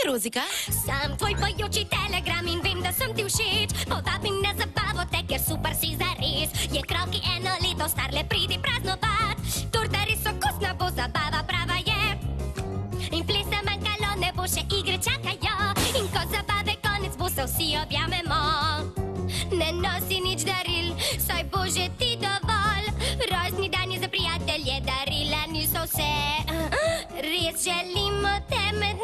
Rozika? Sam tvoj pojoči telegram in vem, da sem ti všeč. Povabim na zabavo te, ker super si zares. Je kralj, ki 1 leto star, le pridi praznovat. Torta res okusna bo, zabava prava je. In plesa manjkalo, ne bo, še igre čakajo. In ko zabave konec bo, se vsi objamemo. Ne nosi nič daril, saj bo že ti dovolj. Rojstni dan je za prijatelje, darila niso vse. Res želimo te med